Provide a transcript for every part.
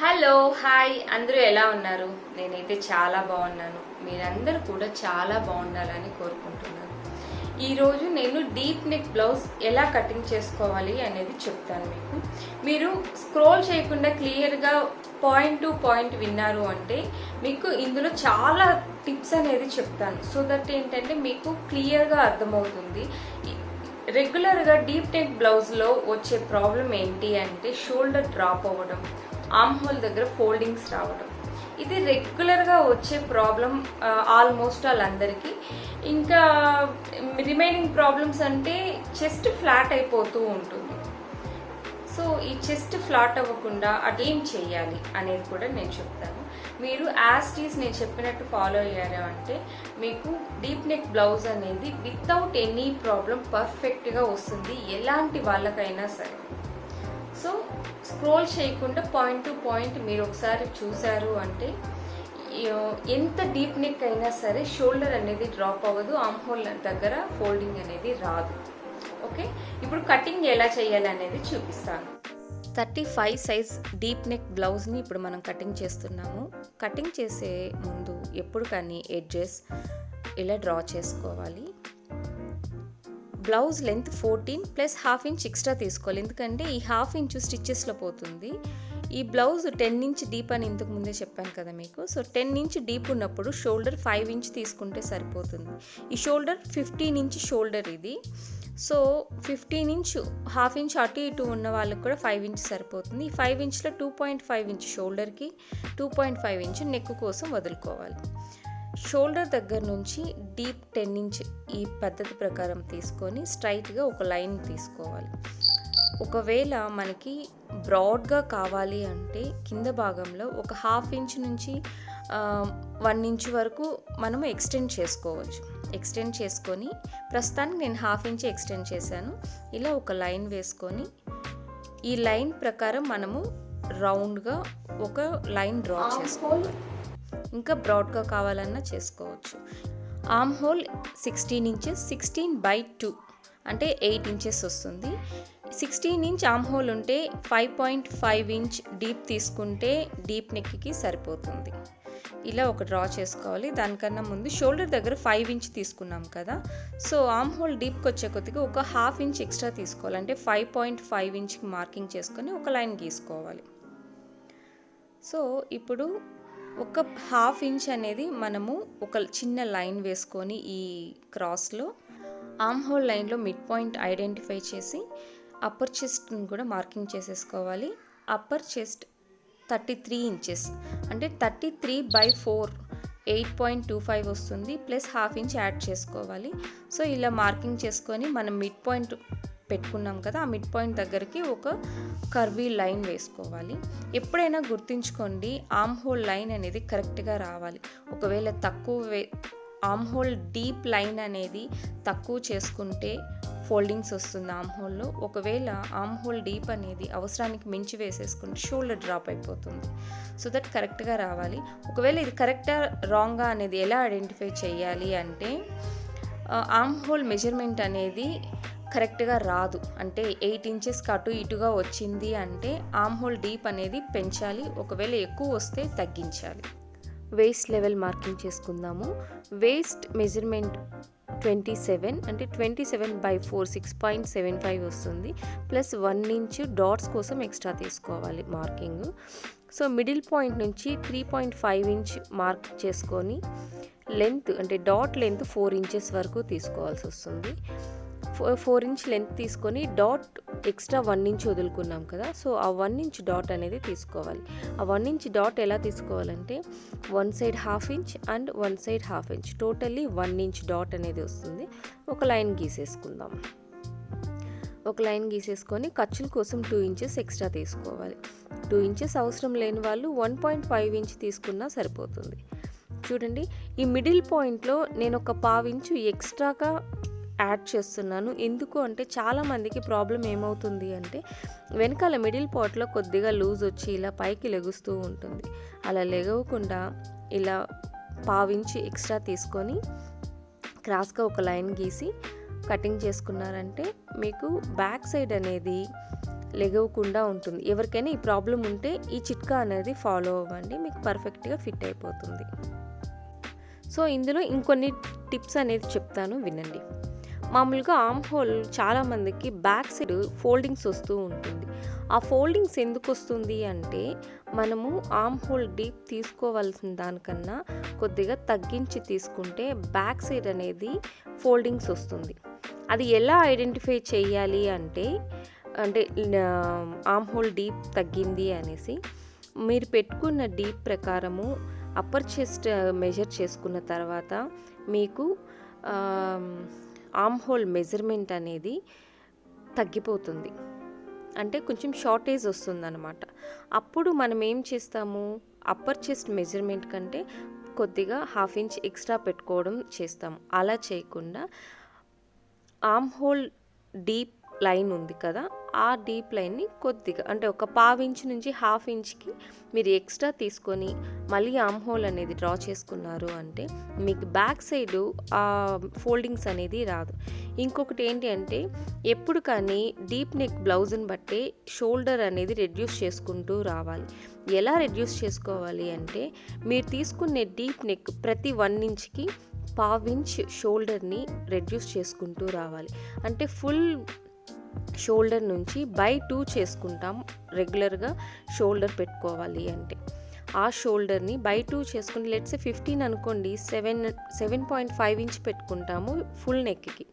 Hello hi అందరూ ఎలా ఉన్నారు? నేనైతే చాలా బాగున్నాను. మీరందరూ కూడా చాలా బాగుండాలని కోరుకుంటున్నాను. ఈరోజు నేను డీప్ నెక్ బ్లౌజ్ ఎలా కటింగ్ చేసుకోవాలి అనేది చెప్తాను మీకు. మీరు స్క్రోల్ చేయకుండా క్లియర్గా పాయింట్ టు పాయింట్ విన్నారు అంటే మీకు ఇందులో చాలా టిప్స్ అనేది చెప్తాను. సో దట్ ఏంటంటే మీకు క్లియర్గా అర్థమవుతుంది. రెగ్యులర్గా డీప్ నెక్ బ్లౌజ్లో వచ్చే ప్రాబ్లం ఏంటి అంటే షోల్డర్ డ్రాప్ అవ్వడం, ఆర్మ్ హోల్ దగ్గర ఫోల్డింగ్స్ రావడం. ఇది రెగ్యులర్గా వచ్చే ప్రాబ్లం ఆల్మోస్ట్ వాళ్ళందరికీ. ఇంకా రిమైనింగ్ ప్రాబ్లమ్స్ అంటే చెస్ట్ ఫ్లాట్ అయిపోతూ ఉంటుంది. సో ఈ చెస్ట్ ఫ్లాట్ అవ్వకుండా అదేం చేయాలి అనేది కూడా నేను చెప్తాను. మీరు యాస్టీస్ నేను చెప్పినట్టు ఫాలో అయ్యారు అంటే మీకు డీప్ నెక్ బ్లౌజ్ అనేది వితౌట్ ఎనీ ప్రాబ్లం పర్ఫెక్ట్గా వస్తుంది, ఎలాంటి వాళ్ళకైనా సరే. సో స్క్రోల్ చేయకుండా పాయింట్ టు పాయింట్ మీరు ఒకసారి చూసారు అంటే ఎంత డీప్ నెక్ అయినా సరే షోల్డర్ అనేది డ్రాప్ అవ్వదు, ఆర్మ్ హోల్ దగ్గర ఫోల్డింగ్ అనేది రాదు. ఓకే, ఇప్పుడు కటింగ్ ఎలా చేయాలి అనేది చూపిస్తాను. 35 సైజ్ డీప్ నెక్ బ్లౌజ్ని ఇప్పుడు మనం కటింగ్ చేస్తున్నాము. కటింగ్ చేసే ముందు ఎప్పుడు కానీ ఎడ్జెస్ ఇలా డ్రా చేసుకోవాలి. Blouse length 14 plus half inch extra తీసుకోవాలి, ఎందుకంటే ఈ హాఫ్ ఇంచ్ స్టిచ్చెస్లో పోతుంది. ఈ బ్లౌజ్ 10 ఇంచ్ డీప్ అని ఇంతకు ముందే చెప్పాను కదా మీకు. సో 10 ఇంచ్ డీప్ ఉన్నప్పుడు షోల్డర్ 5 ఇంచ్ తీసుకుంటే సరిపోతుంది. ఈ షోల్డర్ 15 ఇంచ్ షోల్డర్ ఇది. సో 15 ఇంచ్ హాఫ్ ఇంచ్ అటు ఇటు ఉన్న వాళ్ళకి కూడా 5 ఇంచ్ సరిపోతుంది. ఈ 5 ఇంచ్లో 2.5 ఇంచ్ షోల్డర్కి, 2.5 ఇంచ్ నెక్ కోసం వదులుకోవాలి. షోల్డర్ దగ్గర నుంచి డీప్ 10 ఇంచ్ ఈ పద్ధతి ప్రకారం తీసుకొని స్ట్రైట్గా ఒక లైన్ తీసుకోవాలి. ఒకవేళ మనకి బ్రాడ్గా కావాలి అంటే కింద భాగంలో ఒక హాఫ్ ఇంచ్ నుంచి 1 ఇంచ్ వరకు మనము ఎక్స్టెండ్ చేసుకోవచ్చు. ఎక్స్టెండ్ చేసుకొని ప్రస్తుతానికి నేను హాఫ్ ఇంచ్ ఎక్స్టెండ్ చేశాను. ఇలా ఒక లైన్ వేసుకొని ఈ లైన్ ప్రకారం మనము రౌండ్గా ఒక లైన్ డ్రా చేసుకోవాలి. ఇంకా బ్రాడ్గా కావాలన్నా చేసుకోవచ్చు. ఆర్మ్ హోల్ 16 ఇంచెస్, 16/2 అంటే 8 ఇంచెస్ వస్తుంది. 16 ఇంచ్ ఆర్మ్ హోల్ ఉంటే 5.5 ఇంచ్ డీప్ తీసుకుంటే డీప్ నెక్కి సరిపోతుంది. ఇలా ఒక డ్రా చేసుకోవాలి. దానికన్నా ముందు షోల్డర్ దగ్గర 5 ఇంచ్ తీసుకున్నాం కదా, సో ఆర్మ్ హోల్ డీప్కి వచ్చే కొద్దిగా ఒక హాఫ్ ఇంచ్ ఎక్స్ట్రా తీసుకోవాలి. అంటే 5.5 ఇంచ్కి మార్కింగ్ చేసుకొని ఒక లైన్ గీసుకోవాలి. సో ఇప్పుడు ఒక హాఫ్ ఇంచ్ అనేది మనము ఒక చిన్న లైన్ వేసుకొని ఈ క్రాస్లో ఆర్మ్ హోల్ లైన్లో మిడ్ పాయింట్ ఐడెంటిఫై చేసి అప్పర్ చెస్ట్ని కూడా మార్కింగ్ చేసేసుకోవాలి. అప్పర్ చెస్ట్ 33 ఇంచెస్ అంటే 33/4 8.25 వస్తుంది, ప్లస్ హాఫ్ ఇంచ్ యాడ్ చేసుకోవాలి. సో ఇలా మార్కింగ్ చేసుకొని మనం మిడ్ పాయింట్ పెట్టుకున్నాం కదా, ఆ మిడ్ పాయింట్ దగ్గరికి ఒక కర్వీ లైన్ వేసుకోవాలి. ఎప్పుడైనా గుర్తుంచుకోండి, ఆర్మ్ హోల్ లైన్ అనేది కరెక్ట్గా రావాలి. ఒకవేళ ఆర్మ్ హోల్ డీప్ లైన్ అనేది తక్కువ చేసుకుంటే ఫోల్డింగ్స్ వస్తుంది ఆర్మ్ హోల్లో. ఒకవేళ ఆర్మ్ హోల్ డీప్ అనేది అవసరానికి మించి వేసేసుకుంటే షోల్డర్ డ్రాప్ అయిపోతుంది. సో దట్ కరెక్ట్గా రావాలి. ఒకవేళ ఇది కరెక్టా రాంగా అనేది ఎలా ఐడెంటిఫై చేయాలి అంటే ఆర్మ్ హోల్ మెజర్మెంట్ అనేది కరెక్ట్గా రాదు, అంటే 8 ఇంచెస్కి అటు ఇటుగా వచ్చింది అంటే ఆర్మ్ హోల్ డీప్ అనేది పెంచాలి. ఒకవేళ ఎక్కువ వస్తే తగ్గించాలి. వేస్ట్ లెవెల్ మార్కింగ్ చేసుకుందాము. వేస్ట్ మెజర్మెంట్ 27 అంటే 27/4 6.75 వస్తుంది, ప్లస్ 1 ఇంచ్ డాట్స్ కోసం ఎక్స్ట్రా తీసుకోవాలి మార్కింగ్. సో మిడిల్ పాయింట్ నుంచి 3.5 ఇంచ్ మార్క్ చేసుకొని లెంత్ అంటే డాట్ లెంత్ 4 ఇంచెస్ వరకు తీసుకోవాల్సి వస్తుంది. 4 ఇంచ్ లెంత్ తీసుకొని డాట్ ఎక్స్ట్రా 1 ఇంచ్ వదులుకున్నాం కదా, సో ఆ 1 ఇంచ్ డాట్ అనేది తీసుకోవాలి. ఆ 1 ఇంచ్ డాట్ ఎలా తీసుకోవాలంటే 1 side half inch and 1 side half inch, totally 1 inch dot అనేది వస్తుంది. ఒక లైన్ గీసేసుకుందాం. ఒక లైన్ గీసేసుకొని ఖర్చుల కోసం 2 ఇంచెస్ ఎక్స్ట్రా తీసుకోవాలి. 2 ఇంచెస్ అవసరం లేని వాళ్ళు 1.5 ఇంచ్ తీసుకున్నా సరిపోతుంది. చూడండి, ఈ మిడిల్ పాయింట్లో నేను ఒక 1/2 ఇంచు ఎక్స్ట్రాగా యాడ్ చేస్తున్నాను. ఎందుకు అంటే చాలామందికి ప్రాబ్లం ఏమవుతుంది అంటే వెనకాల మిడిల్ పార్ట్లో కొద్దిగా లూజ్ వచ్చి ఇలా పైకి లెగుస్తూ ఉంటుంది. అలా లెగవకుండా ఇలా 1/2 ఇంచ్ ఎక్స్ట్రా తీసుకొని క్రాస్గా ఒక లైన్ గీసి కటింగ్ చేసుకున్నారంటే మీకు బ్యాక్ సైడ్ అనేది లెగవకుండా ఉంటుంది. ఎవరికైనా ఈ ప్రాబ్లం ఉంటే ఈ చిట్కా అనేది ఫాలో అవ్వండి, మీకు పర్ఫెక్ట్గా ఫిట్ అయిపోతుంది. సో ఇందులో ఇంకొన్ని టిప్స్ అనేది చెప్తాను, వినండి. మామూలుగా ఆర్మ్ హోల్ చాలామందికి బ్యాక్ సైడ్ ఫోల్డింగ్స్ వస్తూ ఉంటుంది. ఆ ఫోల్డింగ్స్ ఎందుకు వస్తుంది అంటే మనము ఆర్మ్ హోల్ డీప్ తీసుకోవాల్సిన దానికన్నా కొద్దిగా తగ్గించి తీసుకుంటే బ్యాక్ సైడ్ అనేది ఫోల్డింగ్స్ వస్తుంది. అది ఎలా ఐడెంటిఫై చేయాలి అంటే ఆర్మ్ హోల్ డీప్ తగ్గింది అనేసి మీరు పెట్టుకున్న డీప్ ప్రకారము అప్పర్ చెస్ట్ మెజర్ చేసుకున్న తర్వాత మీకు ఆర్మ్ హోల్ మెజర్మెంట్ అనేది తగ్గిపోతుంది, అంటే కొంచెం షార్టేజ్ వస్తుందన్నమాట. అప్పుడు మనం ఏం చేస్తాము, అప్పర్ చెస్ట్ మెజర్మెంట్ కంటే కొద్దిగా 1/2 ఇంచ్ ఎక్స్ట్రా పెట్టుకోవడం చేస్తాము. అలా చేయకుండా ఆర్మ్ హోల్ డీప్ లైన్ ఉంది కదా, ఆ డీప్ లైన్ని కొద్దిగా అంటే ఒక 1/2 ఇంచ్ నుంచి 1/2 ఇంచ్కి మీరు ఎక్స్ట్రా తీసుకొని మళ్ళీ ఆర్మ్ హోల్ అనేది డ్రా చేసుకున్నారు అంటే మీకు బ్యాక్ సైడ్ ఆ ఫోల్డింగ్స్ అనేది రాదు. ఇంకొకటి ఏంటి అంటే ఎప్పుడు కానీ డీప్ నెక్ బ్లౌజ్ని బట్టి షోల్డర్ అనేది రెడ్యూస్ చేసుకుంటూ రావాలి. ఎలా రెడ్యూస్ చేసుకోవాలి అంటే మీరు తీసుకునే డీప్ నెక్ ప్రతి 1 ఇంచ్కి 1/2 ఇంచ్ షోల్డర్ని రెడ్యూస్ చేసుకుంటూ రావాలి. అంటే ఫుల్ షోల్డర్ నుంచి బై 2 చేసుకుంటాం రెగ్యులర్గా షోల్డర్ పెట్టుకోవాలి అంటే. ఆ షోల్డర్ని బై 2 చేసుకుని లెట్స్ 15 అనుకోండి, 7.5 ఇంచ్ పెట్టుకుంటాము ఫుల్ నెక్కి.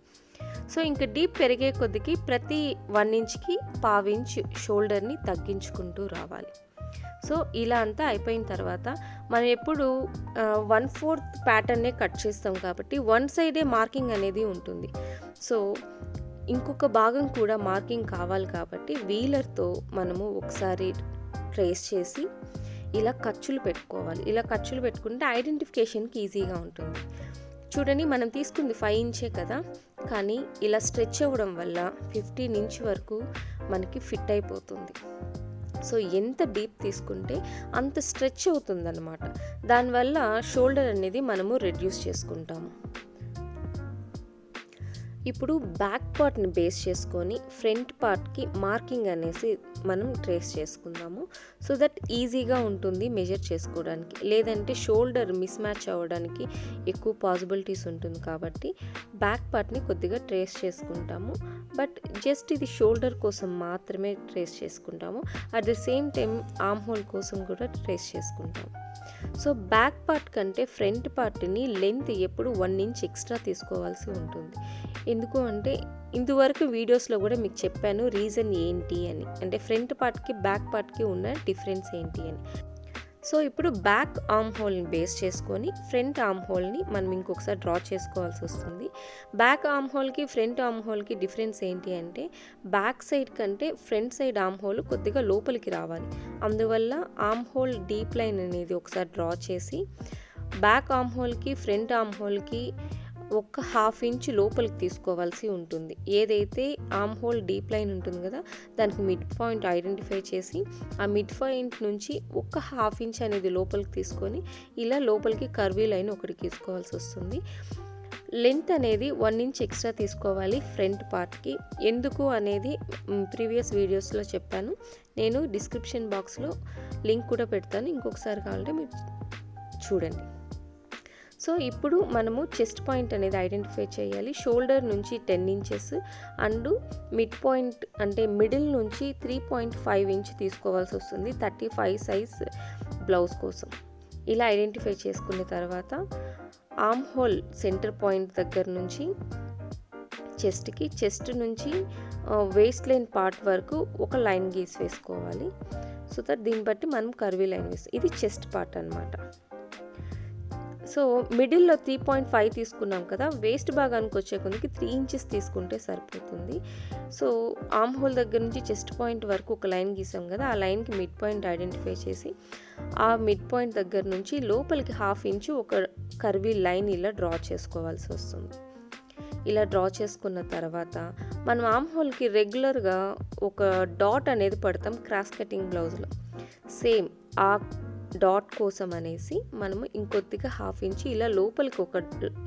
సో ఇంకా డీప్ పెరిగే కొద్దికి ప్రతి 1 ఇంచ్కి 1/2 ఇంచ్ షోల్డర్ని తగ్గించుకుంటూ రావాలి. సో ఇలా అంతా అయిపోయిన తర్వాత మనం ఎప్పుడు 1/4 ప్యాటర్నే కట్ చేస్తాం కాబట్టి వన్ సైడే మార్కింగ్ అనేది ఉంటుంది. సో ఇంకొక భాగం కూడా మార్కింగ్ కావాలి కాబట్టి వీలర్తో మనము ఒకసారి ట్రేస్ చేసి ఇలా ఖర్చులు పెట్టుకోవాలి. ఇలా ఖర్చులు పెట్టుకుంటే ఐడెంటిఫికేషన్కి ఈజీగా ఉంటుంది. చూడండి, మనం తీసుకుంది 5 ఇంచే కదా, కానీ ఇలా స్ట్రెచ్ అవ్వడం వల్ల 15 ఇంచ్ వరకు మనకి ఫిట్ అయిపోతుంది. సో ఎంత డీప్ తీసుకుంటే అంత స్ట్రెచ్ అవుతుందన్నమాట. దానివల్ల షోల్డర్ అనేది మనము రెడ్యూస్ చేసుకుంటాము. ఇప్పుడు బ్యాక్ పార్ట్ని బేస్ చేసుకొని ఫ్రంట్ పార్ట్కి మార్కింగ్ అనేసి మనం ట్రేస్ చేసుకుందాము. సో దట్ ఈజీగా ఉంటుంది మెజర్ చేసుకోవడానికి. లేదంటే షోల్డర్ మిస్ మ్యాచ్ అవ్వడానికి ఎక్కువ పాసిబిలిటీస్ ఉంటుంది కాబట్టి బ్యాక్ పార్ట్ని కొద్దిగా ట్రేస్ చేసుకుంటాము. బట్ జస్ట్ ఇది షోల్డర్ కోసం మాత్రమే ట్రేస్ చేసుకుంటాము. At the same time arm whole కోసం కూడా ట్రేస్ చేసుకుంటాము. సో బ్యాక్ పార్ట్ కంటే ఫ్రంట్ పార్ట్ని లెంత్ ఎప్పుడు 1 ఇంచ్ ఎక్స్ట్రా తీసుకోవాల్సి ఉంటుంది. ఎందుకు అంటే ఇంతవరకు వీడియోస్లో కూడా మీకు చెప్పాను రీజన్ ఏంటి అని, అంటే ఫ్రంట్ పార్ట్కి బ్యాక్ పార్ట్కి ఉన్న డిఫరెన్స్ ఏంటి అని. సో ఇప్పుడు బ్యాక్ ఆర్మ్ హోల్ని బేస్ చేసుకొని ఫ్రంట్ ఆర్మ్ హోల్ని మనం ఇంకొకసారి డ్రా చేసుకోవాల్సి వస్తుంది. బ్యాక్ ఆర్మ్ హోల్కి ఫ్రంట్ ఆర్మ్ హోల్కి డిఫరెన్స్ ఏంటి అంటే బ్యాక్ సైడ్ కంటే ఫ్రంట్ సైడ్ ఆర్మ్ హోల్ కొద్దిగా లోపలికి రావాలి. అందువల్ల ఆర్మ్ హోల్ డీప్ లైన్ అనేది ఒకసారి డ్రా చేసి బ్యాక్ ఆర్మ్ హోల్కి ఫ్రంట్ ఆర్మ్ హోల్కి ఒక 1/2 ఇంచ్ లోపలికి తీసుకోవాల్సి ఉంటుంది. ఏదైతే ఆర్మ్ హోల్ డీప్ లైన్ ఉంటుంది కదా, దానికి మిడ్ పాయింట్ ఐడెంటిఫై చేసి ఆ మిడ్ పాయింట్ నుంచి ఒక 1/2 ఇంచ్ అనేది లోపలికి తీసుకొని ఇలా లోపలికి కర్వీ లైన్ ఒకటి తీసుకోవాల్సి వస్తుంది. లెంత్ అనేది 1 ఇంచ్ ఎక్స్ట్రా తీసుకోవాలి ఫ్రంట్ పార్ట్కి. ఎందుకు అనేది ప్రీవియస్ వీడియోస్లో చెప్పాను. నేను డిస్క్రిప్షన్ బాక్స్లో లింక్ కూడా పెడతాను, ఇంకొకసారి కావాలంటే మీరు చూడండి. సో ఇప్పుడు మనము చెస్ట్ పాయింట్ అనేది ఐడెంటిఫై చేయాలి. షోల్డర్ నుంచి 10 ఇంచెస్ అండ్ మిడ్ పాయింట్ అంటే మిడిల్ నుంచి 3.5 ఇంచ్ తీసుకోవాల్సి వస్తుంది 35 సైజ్ బ్లౌజ్ కోసం. ఇలా ఐడెంటిఫై చేసుకున్న తర్వాత ఆర్మ్ హోల్ సెంటర్ పాయింట్ దగ్గర నుంచి చెస్ట్కి, చెస్ట్ నుంచి వేస్ట్ లైన్ పార్ట్ వరకు ఒక లైన్ గీసి వేసుకోవాలి. సో దట్ దీన్ని బట్టి మనం కర్వీ లైన్ వేస్తాం. ఇది చెస్ట్ పార్ట్ అన్నమాట. సో మిడిల్లో 3.5 తీసుకున్నాం కదా, వేస్ట్ భాగానికి వచ్చే కొద్దికి 3 ఇంచెస్ తీసుకుంటే సరిపోతుంది. సో ఆర్మ్ హోల్ దగ్గర నుంచి చెస్ట్ పాయింట్ వరకు ఒక లైన్ గీసాం కదా, ఆ లైన్కి మిడ్ పాయింట్ ఐడెంటిఫై చేసి ఆ మిడ్ పాయింట్ దగ్గర నుంచి లోపలికి 1/2 ఇంచు ఒక కర్వీ లైన్ ఇలా డ్రా చేసుకోవాల్సి వస్తుంది. ఇలా డ్రా చేసుకున్న తర్వాత మనం ఆర్మ్ హోల్కి రెగ్యులర్గా ఒక డాట్ అనేది పడతాం క్రాస్ కటింగ్ బ్లౌజ్లో. సేమ్ ఆ డాట్ కోసం అనేసి మనము ఇంకొద్దిగా 1/2 ఇంచ్ ఇలా లోపలికి ఒక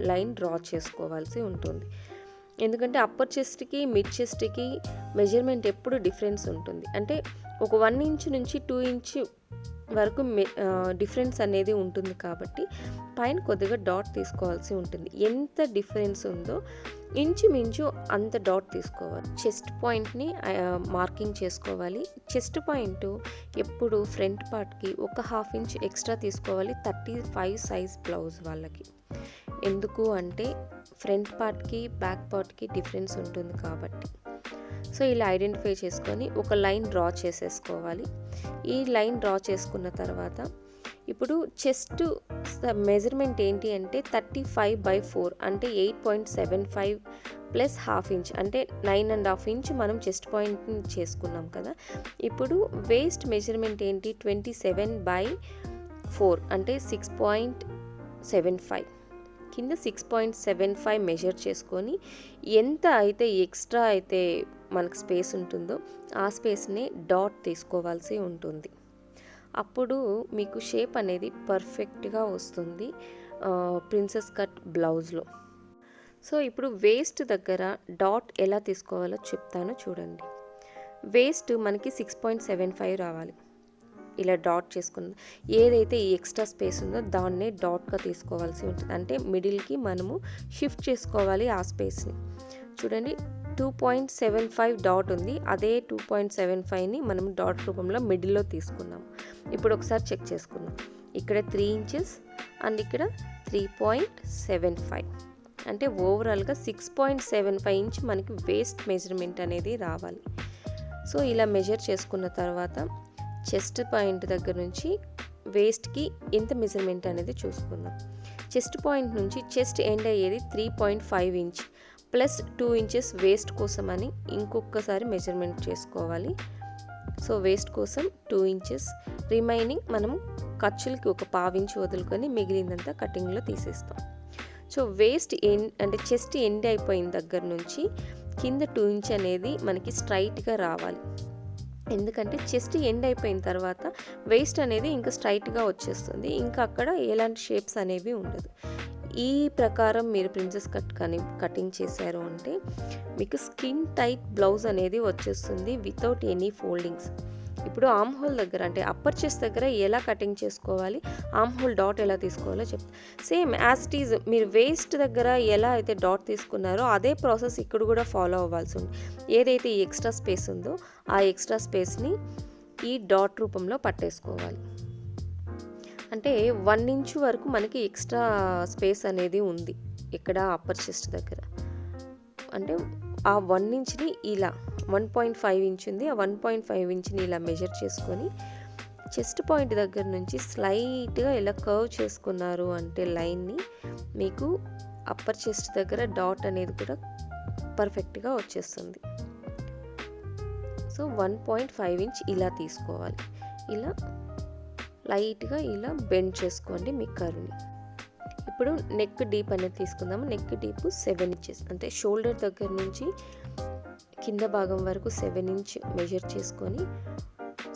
లైన్ డ్రా చేసుకోవాల్సి ఉంటుంది. ఎందుకంటే అప్పర్ చెస్ట్కి మిడ్ చెస్ట్కి మెజర్మెంట్ ఎప్పుడు డిఫరెన్స్ ఉంటుంది. అంటే ఒక 1 ఇంచ్ నుంచి 2 ఇంచ్ వరకు డిఫరెన్స్ అనేది ఉంటుంది కాబట్టి పైన కొద్దిగా డాట్ తీసుకోవాల్సి ఉంటుంది. ఎంత డిఫరెన్స్ ఉందో ఇంచుమించు అంత డాట్ తీసుకోవాలి. చెస్ట్ పాయింట్ని మార్కింగ్ చేసుకోవాలి. చెస్ట్ పాయింట్ ఎప్పుడు ఫ్రంట్ పార్ట్కి ఒక 1/2 ఇంచ్ ఎక్స్ట్రా తీసుకోవాలి 35 సైజ్ బ్లౌజ్ వాళ్ళకి. ఎందుకు అంటే ఫ్రంట్ పార్ట్కి బ్యాక్ పార్ట్కి డిఫరెన్స్ ఉంటుంది కాబట్టి. సో ఇలా ఐడెంటిఫై చేసుకొని ఒక లైన్ డ్రా చేసేసుకోవాలి. ఈ లైన్ డ్రా చేసుకున్న తర్వాత ఇప్పుడు చెస్ట్ మెజర్మెంట్ ఏంటి అంటే 35/4 అంటే 8.75 ప్లస్ 1/2 ఇంచ్ అంటే 9.5 ఇంచ్ మనం చెస్ట్ పాయింట్ చేసుకున్నాం కదా. ఇప్పుడు వేస్ట్ మెజర్మెంట్ ఏంటి 27/4 అంటే 6.75 కింద 6.75 మెజర్ చేసుకొని ఎంత అయితే ఎక్స్ట్రా అయితే మనకు స్పేస్ ఉంటుందో ఆ స్పేస్ని డాట్ తీసుకోవాల్సి ఉంటుంది. అప్పుడు మీకు షేప్ అనేది పర్ఫెక్ట్గా వస్తుంది ప్రిన్సెస్ కట్ బ్లౌజ్లో. సో ఇప్పుడు వేస్ట్ దగ్గర డాట్ ఎలా తీసుకోవాలో చెప్తాను చూడండి. వేస్ట్ మనకి 6.75 రావాలి. ఇలా డాట్ చేసుకున్న ఏదైతే ఈ ఎక్స్ట్రా స్పేస్ ఉందో దాన్నే డాట్గా తీసుకోవాల్సి ఉంటుంది. అంటే మిడిల్కి మనము షిఫ్ట్ చేసుకోవాలి ఆ స్పేస్ని. చూడండి 2.75 డాట్ ఉంది. అదే 2.75ని మనం డాట్ రూపంలో మిడిల్లో తీసుకున్నాం. ఇప్పుడు ఒకసారి చెక్ చేసుకుందాం. ఇక్కడ 3 ఇంచెస్ అండ్ ఇక్కడ 3.75 అంటే ఓవరాల్గా 6.75 ఇంచ్ మనకి వేస్ట్ మెజర్మెంట్ అనేది రావాలి. సో ఇలా మెజర్ చేసుకున్న తర్వాత చెస్ట్ పాయింట్ దగ్గర నుంచి వేస్ట్కి ఎంత మెజర్మెంట్ అనేది చూసుకుందాం. చెస్ట్ పాయింట్ నుంచి చెస్ట్ ఎండ్ అయ్యేది 3.5 ఇంచ్ ప్లస్ 2 ఇంచెస్ వేస్ట్ కోసం అని ఇంకొకసారి మెజర్మెంట్ చేసుకోవాలి. సో వేస్ట్ కోసం 2 ఇంచెస్, రిమైనింగ్ మనం ఖర్చులకి ఒక 1/2 ఇంచ్ వదులుకొని మిగిలిందంతా కటింగ్లో తీసేస్తాం. సో వేస్ట్ ఎండ్ అంటే చెస్ట్ ఎండ్ అయిపోయిన దగ్గర నుంచి కింద 2 ఇంచ్ అనేది మనకి స్ట్రైట్గా రావాలి. ఎందుకంటే చెస్ట్ ఎండ్ అయిపోయిన తర్వాత వేస్ట్ అనేది ఇంకా స్ట్రైట్గా వచ్చేస్తుంది. ఇంకా అక్కడ ఎలాంటి షేప్స్ అనేవి ఉండదు. ఈ ప్రకారం మీరు ప్రిన్సెస్ కట్ కటింగ్ చేశారు అంటే మీకు స్కిన్ టైట్ బ్లౌజ్ అనేది వచ్చేస్తుంది వితౌట్ ఎనీ ఫోల్డింగ్స్. ఇప్పుడు ఆర్మ్ హోల్ దగ్గర అంటే అప్పర్ చెస్ట్ దగ్గర ఎలా కటింగ్ చేసుకోవాలి, ఆర్మ్ హోల్ డాట్ ఎలా తీసుకోవాలో చెప్తాను. సేమ్ యాజ్ ఇట్ ఈజ్ మీరు వేస్ట్ దగ్గర ఎలా అయితే డాట్ తీసుకున్నారో అదే ప్రాసెస్ ఇక్కడ కూడా ఫాలో అవ్వాల్సి ఉంది. ఏదైతే ఈ ఎక్స్ట్రా స్పేస్ ఉందో ఆ ఎక్స్ట్రా స్పేస్ని ఈ డాట్ రూపంలో పట్టేసుకోవాలి. అంటే 1 ఇంచ్ వరకు మనకి ఎక్స్ట్రా స్పేస్ అనేది ఉంది ఇక్కడ అప్పర్ చెస్ట్ దగ్గర. అంటే ఆ 1 ఇంచ్ని ఇలా 1.5 ఇంచ్ ఉంది. ఆ 1.5 ఇంచ్ని ఇలా మెజర్ చేసుకొని చెస్ట్ పాయింట్ దగ్గర నుంచి స్లైట్గా ఇలా కర్వ్ చేసుకున్నారు అంటే లైన్ని మీకు అప్పర్ చెస్ట్ దగ్గర డాట్ అనేది కూడా పర్ఫెక్ట్గా వచ్చేస్తుంది. సో 1.5 ఇంచ్ ఇలా తీసుకోవాలి. ఇలా లైట్గా ఇలా బెండ్ చేసుకోండి మీ కర్వ్ని. ఇప్పుడు నెక్ డీప్ అనేది తీసుకుందాము. నెక్ డీప్ 7 ఇంచెస్ అంటే షోల్డర్ దగ్గర నుంచి కింద భాగం వరకు 7 ఇంచ్ మెజర్ చేసుకొని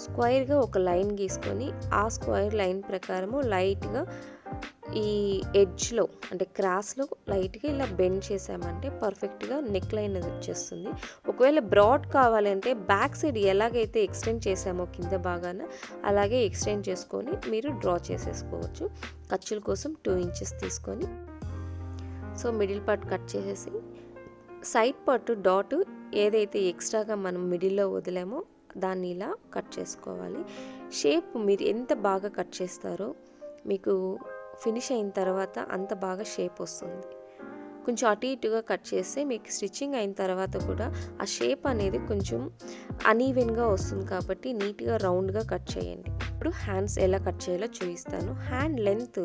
స్క్వేర్గా ఒక లైన్ గీసుకొని ఆ స్క్వేర్ లైన్ ప్రకారము లైట్గా ఈ ఎడ్జ్లో అంటే క్రాస్లో లైట్గా ఇలా బెండ్ చేసామంటే పర్ఫెక్ట్గా నెక్ లైన్ అది వచ్చేస్తుంది. ఒకవేళ బ్రాడ్ కావాలంటే బ్యాక్ సైడ్ ఎలాగైతే ఎక్స్టెండ్ చేసామో కింద భాగాన అలాగే ఎక్స్టెండ్ చేసుకొని మీరు డ్రా చేసేసుకోవచ్చు. ఖర్చుల కోసం 2 ఇంచెస్ తీసుకొని సో మిడిల్ పార్ట్ కట్ చేసేసి సైడ్ పార్ట్ డాట్ ఏదైతే ఎక్స్ట్రాగా మనం మిడిల్లో వదిలామో దాన్ని ఇలా కట్ చేసుకోవాలి. షేప్ మీరు ఎంత బాగా కట్ చేస్తారో మీకు ఫినిష్ అయిన తర్వాత అంత బాగా షేప్ వస్తుంది. కొంచెం అటు ఇటుగా కట్ చేస్తే మీకు స్టిచ్చింగ్ అయిన తర్వాత కూడా ఆ షేప్ అనేది కొంచెం అనీవెన్గా వస్తుంది కాబట్టి నీట్గా రౌండ్గా కట్ చేయండి. ఇప్పుడు హ్యాండ్స్ ఎలా కట్ చేయాలో చూపిస్తాను. Hand length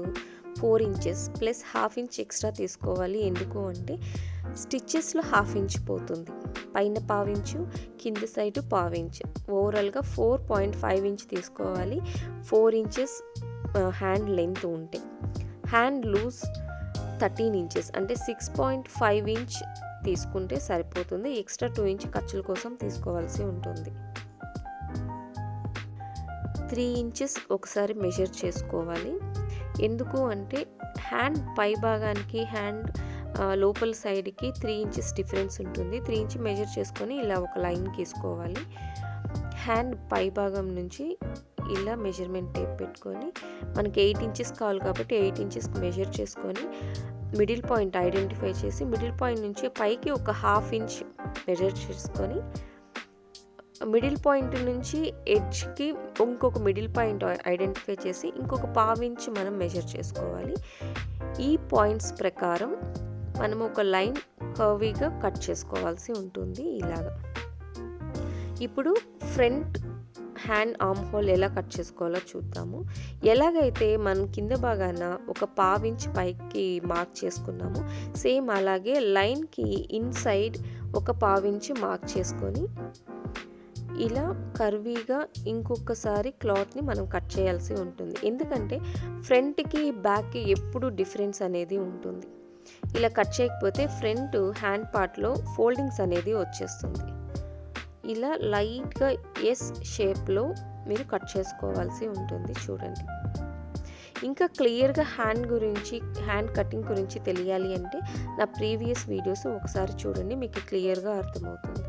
4 inches plus 1/2 inch extra తీసుకోవాలి. ఎందుకు అంటే స్టిచ్చెస్లో 1/2 ఇంచ్ పోతుంది. పైన 1/2 ఇంచు, కింద సైడ్ 1/2 ఇంచ్, ఓవరాల్గా 4.5 ఇంచ్ తీసుకోవాలి. 4 ఇంచెస్ హ్యాండ్ లెంత్ ఉంటే హ్యాండ్ లూజ్ 13 ఇంచెస్ అంటే 6.5 ఇంచ్ తీసుకుంటే సరిపోతుంది. ఎక్స్ట్రా 2 ఇంచ్ ఖర్చుల కోసం తీసుకోవాల్సి ఉంటుంది. 3 ఇంచెస్ ఒకసారి మెజర్ చేసుకోవాలి. ఎందుకు అంటే హ్యాండ్ పై భాగానికి హ్యాండ్ లోపల సైడ్కి 3 ఇంచెస్ డిఫరెన్స్ ఉంటుంది. 3 ఇంచ్ మెజర్ చేసుకొని ఇలా ఒక లైన్ గీసుకోవాలి. హ్యాండ్ పై భాగం నుంచి ఇలా మెజర్మెంట్ టేప్ పెట్టుకొని మనకి 8 ఇంచెస్ కావాలి కాబట్టి 8 ఇంచెస్కి మెజర్ చేసుకొని మిడిల్ పాయింట్ ఐడెంటిఫై చేసి మిడిల్ పాయింట్ నుంచి పైకి ఒక 1/2 ఇంచ్ మెజర్ చేసుకొని మిడిల్ పాయింట్ నుంచి ఎడ్జ్కి ఇంకొక మిడిల్ పాయింట్ ఐడెంటిఫై చేసి ఇంకొక 1/2 ఇంచ్ మనం మెజర్ చేసుకోవాలి. ఈ పాయింట్స్ ప్రకారం మనము ఒక లైన్ కర్వీగా కట్ చేసుకోవాల్సి ఉంటుంది ఇలాగా. ఇప్పుడు ఫ్రంట్ హ్యాండ్ ఆర్మ్ హోల్ ఎలా కట్ చేసుకోవాలో చూద్దాము. ఎలాగైతే మనం కింద భాగాన ఒక 1/2 ఇంచ్ పైకి మార్క్ చేసుకున్నాము, సేమ్ అలాగే లైన్కి ఇన్సైడ్ ఒక 1/2 ఇంచ్ మార్క్ చేసుకొని ఇలా కర్వీగా ఇంకొకసారి క్లాత్ని మనం కట్ చేయాల్సి ఉంటుంది. ఎందుకంటే ఫ్రంట్కి బ్యాక్కి ఎప్పుడు డిఫరెన్స్ అనేది ఉంటుంది. ఇలా కట్ చేయకపోతే ఫ్రంట్ హ్యాండ్ పార్ట్లో ఫోల్డింగ్స్ అనేది వచ్చేస్తుంది. ఇలా లైట్గా ఎస్ షేప్లో మీరు కట్ చేసుకోవాల్సి ఉంటుంది. చూడండి. ఇంకా క్లియర్గా హ్యాండ్ కటింగ్ గురించి తెలియాలి అంటే నా ప్రీవియస్ వీడియోస్ ఒకసారి చూడండి, మీకు క్లియర్గా అర్థమవుతుంది.